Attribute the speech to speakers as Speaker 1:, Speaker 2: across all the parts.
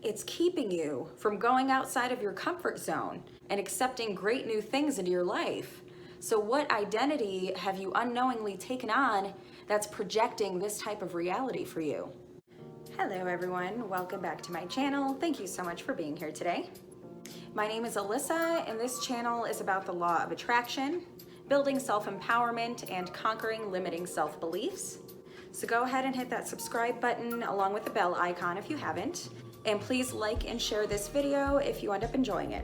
Speaker 1: It's keeping you from going outside of your comfort zone and accepting great new things into your life. So what identity have you unknowingly taken on that's projecting this type of reality for you? Hello everyone, welcome back to my channel. Thank you so much for being here today. My name is Alyssa, and this channel is about the law of attraction, building self-empowerment, and conquering limiting self-beliefs. So go ahead and hit that subscribe button along with the bell icon if you haven't. And please like and share this video if you end up enjoying it.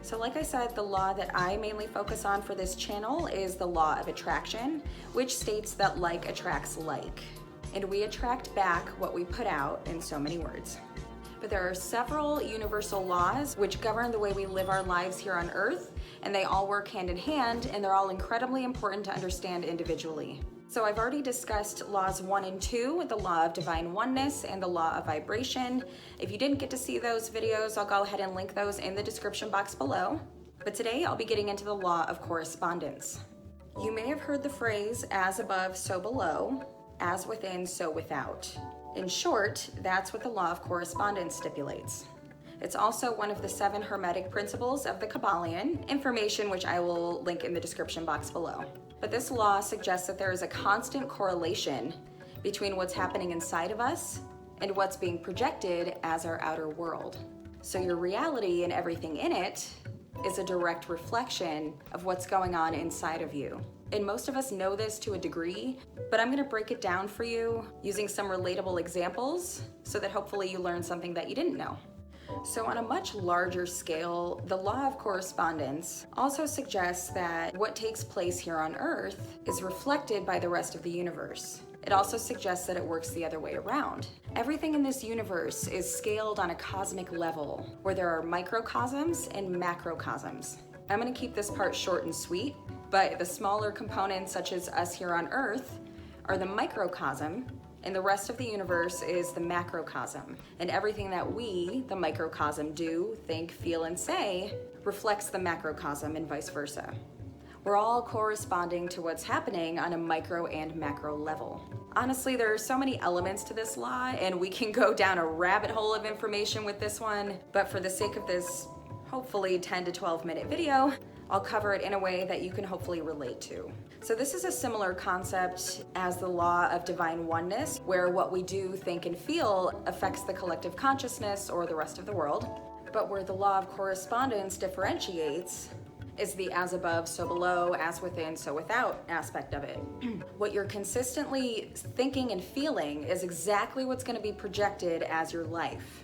Speaker 1: So like I said, the law that I mainly focus on for this channel is the law of attraction, which states that like attracts like. And we attract back what we put out, in so many words. But there are several universal laws which govern the way we live our lives here on Earth, and they all work hand in hand, and they're all incredibly important to understand individually. So I've already discussed laws 1 and 2, the law of divine oneness and the law of vibration. If you didn't get to see those videos, I'll go ahead and link those in the description box below. But today I'll be getting into the law of correspondence. You may have heard the phrase, as above, so below, as within, so without. In short, that's what the law of correspondence stipulates. It's also one of the 7 hermetic principles of the Kabbalion, information which I will link in the description box below. But this law suggests that there is a constant correlation between what's happening inside of us and what's being projected as our outer world. So your reality and everything in it is a direct reflection of what's going on inside of you. And most of us know this to a degree, but I'm gonna break it down for you using some relatable examples so that hopefully you learn something that you didn't know. So on a much larger scale, the law of correspondence also suggests that what takes place here on Earth is reflected by the rest of the universe. It also suggests that it works the other way around. Everything in this universe is scaled on a cosmic level where there are microcosms and macrocosms. I'm going to keep this part short and sweet, but the smaller components such as us here on Earth are the microcosm, and the rest of the universe is the macrocosm. And everything that we, the microcosm, do, think, feel, and say reflects the macrocosm and vice versa. We're all corresponding to what's happening on a micro and macro level. Honestly, there are so many elements to this law, and we can go down a rabbit hole of information with this one, but for the sake of this hopefully 10 to 12 minute video, I'll cover it in a way that you can hopefully relate to. So this is a similar concept as the law of divine oneness, where what we do, think, and feel affects the collective consciousness or the rest of the world. But where the law of correspondence differentiates is the as above, so below, as within, so without aspect of it. What you're consistently thinking and feeling is exactly what's going to be projected as your life.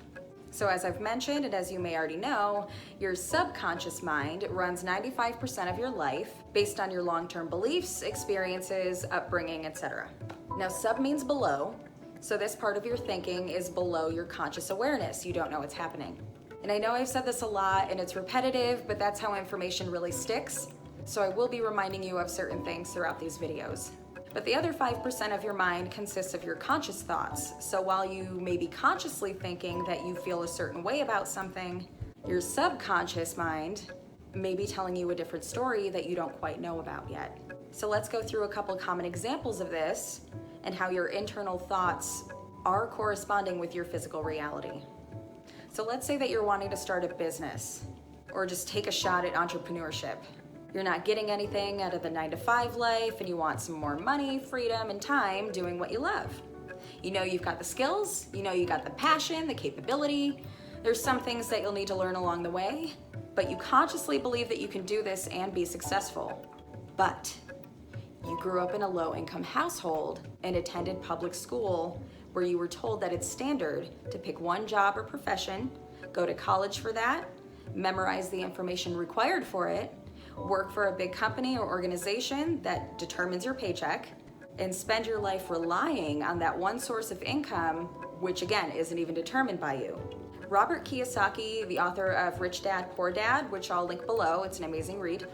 Speaker 1: So as I've mentioned, and as you may already know, your subconscious mind runs 95% of your life based on your long-term beliefs, experiences, upbringing, etc. Now sub means below, so this part of your thinking is below your conscious awareness. You don't know what's happening. And I know I've said this a lot and it's repetitive, but that's how information really sticks. So I will be reminding you of certain things throughout these videos. But the other 5% of your mind consists of your conscious thoughts. So while you may be consciously thinking that you feel a certain way about something, your subconscious mind may be telling you a different story that you don't quite know about yet. So let's go through a couple common examples of this and how your internal thoughts are corresponding with your physical reality. So let's say that you're wanting to start a business or just take a shot at entrepreneurship. You're not getting anything out of the 9-to-5 life and you want some more money, freedom, and time doing what you love. You know you've got the skills, you know you got the passion, the capability. There's some things that you'll need to learn along the way, but you consciously believe that you can do this and be successful. But you grew up in a low-income household and attended public school where you were told that it's standard to pick one job or profession, go to college for that, memorize the information required for it, work for a big company or organization that determines your paycheck, and spend your life relying on that one source of income, which again isn't even determined by you. Robert Kiyosaki, the author of Rich Dad, Poor Dad, which I'll link below, it's an amazing read,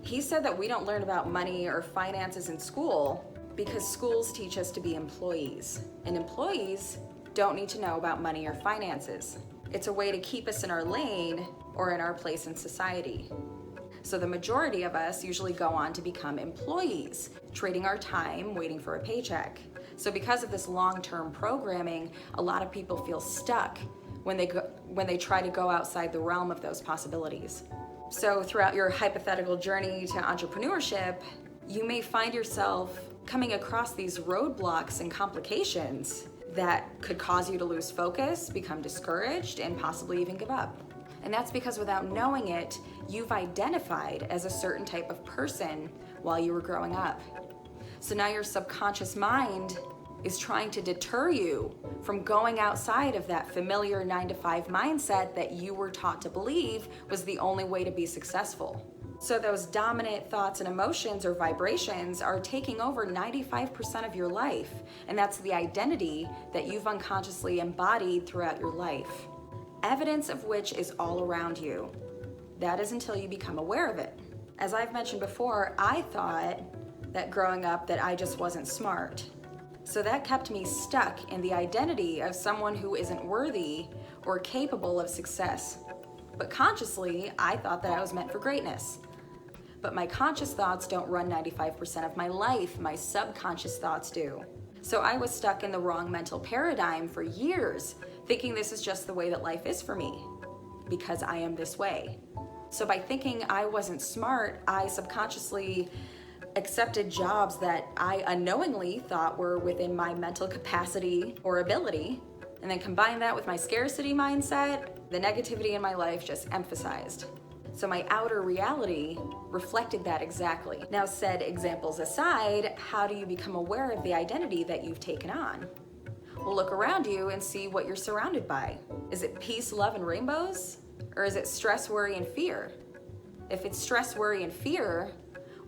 Speaker 1: he said that we don't learn about money or finances in school because schools teach us to be employees, and employees don't need to know about money or finances. It's a way to keep us in our lane or in our place in society. So the majority of us usually go on to become employees, trading our time, waiting for a paycheck. So because of this long-term programming, a lot of people feel stuck when they try to go outside the realm of those possibilities. So throughout your hypothetical journey to entrepreneurship, you may find yourself coming across these roadblocks and complications that could cause you to lose focus, become discouraged, and possibly even give up. And that's because without knowing it, you've identified as a certain type of person while you were growing up. So now your subconscious mind is trying to deter you from going outside of that familiar 9-to-5 mindset that you were taught to believe was the only way to be successful. So those dominant thoughts and emotions or vibrations are taking over 95% of your life, and that's the identity that you've unconsciously embodied throughout your life, evidence of which is all around you. That is until you become aware of it. As I've mentioned before, I thought that growing up that I just wasn't smart. So that kept me stuck in the identity of someone who isn't worthy or capable of success. But consciously, I thought that I was meant for greatness. But my conscious thoughts don't run 95% of my life, my subconscious thoughts do. So I was stuck in the wrong mental paradigm for years, thinking this is just the way that life is for me, because I am this way. So by thinking I wasn't smart, I subconsciously accepted jobs that I unknowingly thought were within my mental capacity or ability, and then combined that with my scarcity mindset, the negativity in my life just emphasized. So my outer reality reflected that exactly. Now, said examples aside, how do you become aware of the identity that you've taken on? Well, look around you and see what you're surrounded by. Is it peace, love, and rainbows? Or is it stress, worry, and fear? If it's stress, worry, and fear,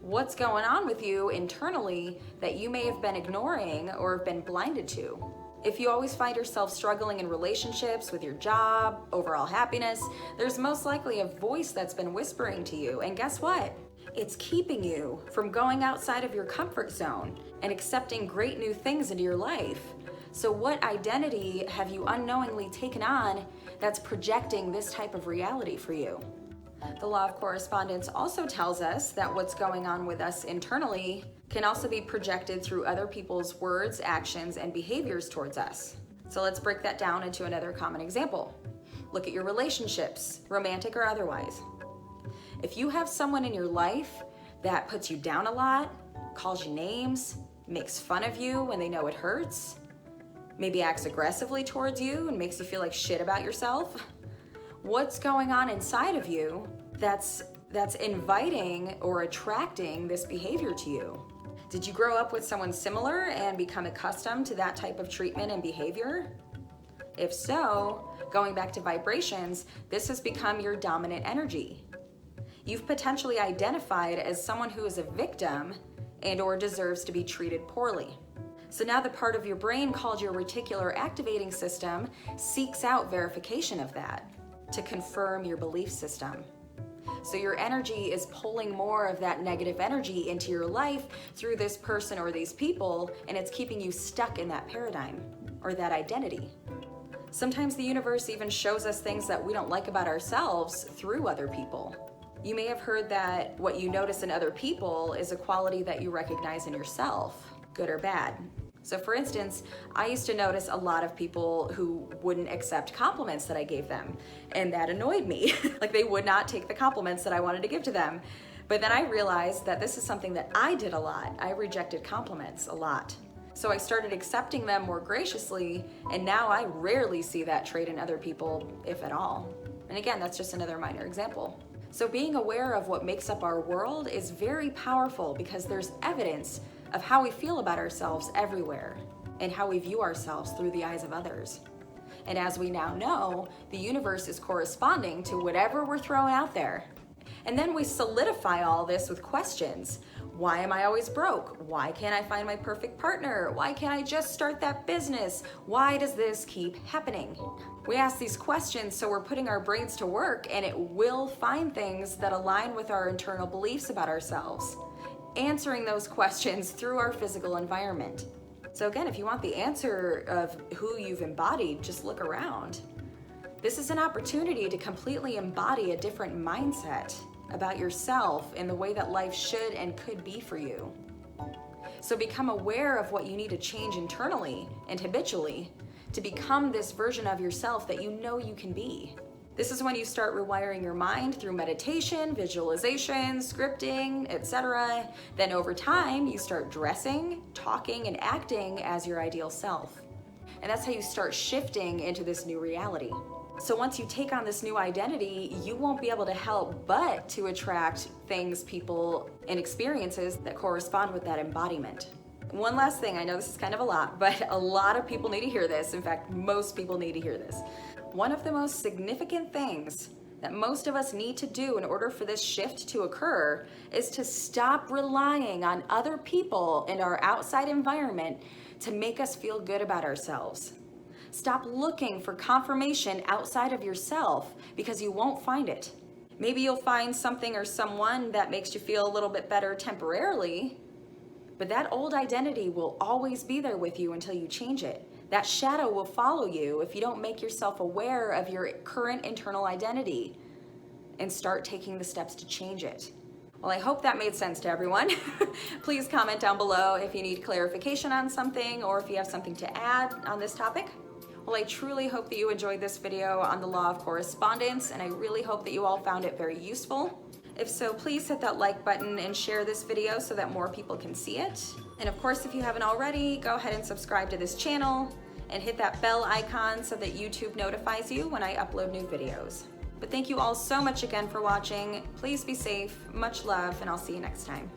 Speaker 1: what's going on with you internally that you may have been ignoring or have been blinded to? If you always find yourself struggling in relationships, with your job, overall happiness, there's most likely a voice that's been whispering to you. And guess what? It's keeping you from going outside of your comfort zone and accepting great new things into your life. So what identity have you unknowingly taken on that's projecting this type of reality for you? The Law of Correspondence also tells us that what's going on with us internally can also be projected through other people's words, actions, and behaviors towards us. So let's break that down into another common example. Look at your relationships, romantic or otherwise. If you have someone in your life that puts you down a lot, calls you names, makes fun of you when they know it hurts, maybe acts aggressively towards you and makes you feel like shit about yourself, what's going on inside of you that's inviting or attracting this behavior to you? Did you grow up with someone similar and become accustomed to that type of treatment and behavior? If so, going back to vibrations, this has become your dominant energy. You've potentially identified as someone who is a victim and or deserves to be treated poorly. So now the part of your brain called your reticular activating system seeks out verification of that to confirm your belief system. So your energy is pulling more of that negative energy into your life through this person or these people, and it's keeping you stuck in that paradigm or that identity. Sometimes the universe even shows us things that we don't like about ourselves through other people. You may have heard that what you notice in other people is a quality that you recognize in yourself, good or bad. So for instance, I used to notice a lot of people who wouldn't accept compliments that I gave them, and that annoyed me. Like they would not take the compliments that I wanted to give to them. But then I realized that this is something that I did a lot. I rejected compliments a lot. So I started accepting them more graciously, and now I rarely see that trait in other people, if at all. And again, that's just another minor example. So being aware of what makes up our world is very powerful because there's evidence of how we feel about ourselves everywhere and how we view ourselves through the eyes of others. And as we now know, the universe is corresponding to whatever we're throwing out there. And then we solidify all this with questions. Why am I always broke? Why can't I find my perfect partner? Why can't I just start that business? Why does this keep happening? We ask these questions so we're putting our brains to work, and it will find things that align with our internal beliefs about ourselves, answering those questions through our physical environment. So again, if you want the answer of who you've embodied, just look around. This is an opportunity to completely embody a different mindset about yourself and the way that life should and could be for you. So become aware of what you need to change internally and habitually to become this version of yourself that you know you can be. This is when you start rewiring your mind through meditation, visualization, scripting, etc. Then over time, you start dressing, talking, and acting as your ideal self. And that's how you start shifting into this new reality. So once you take on this new identity, you won't be able to help but to attract things, people, and experiences that correspond with that embodiment. One last thing, I know this is kind of a lot, but a lot of people need to hear this. In fact, most people need to hear this. One of the most significant things that most of us need to do in order for this shift to occur is to stop relying on other people and our outside environment to make us feel good about ourselves. Stop looking for confirmation outside of yourself because you won't find it. Maybe you'll find something or someone that makes you feel a little bit better temporarily, but that old identity will always be there with you until you change it. That shadow will follow you if you don't make yourself aware of your current internal identity and start taking the steps to change it. Well, I hope that made sense to everyone. Please comment down below if you need clarification on something or if you have something to add on this topic. Well, I truly hope that you enjoyed this video on the Law of Correspondence, and I really hope that you all found it very useful. If so, please hit that like button and share this video so that more people can see it. And of course, if you haven't already, go ahead and subscribe to this channel and hit that bell icon so that YouTube notifies you when I upload new videos. But thank you all so much again for watching. Please be safe, much love, and I'll see you next time.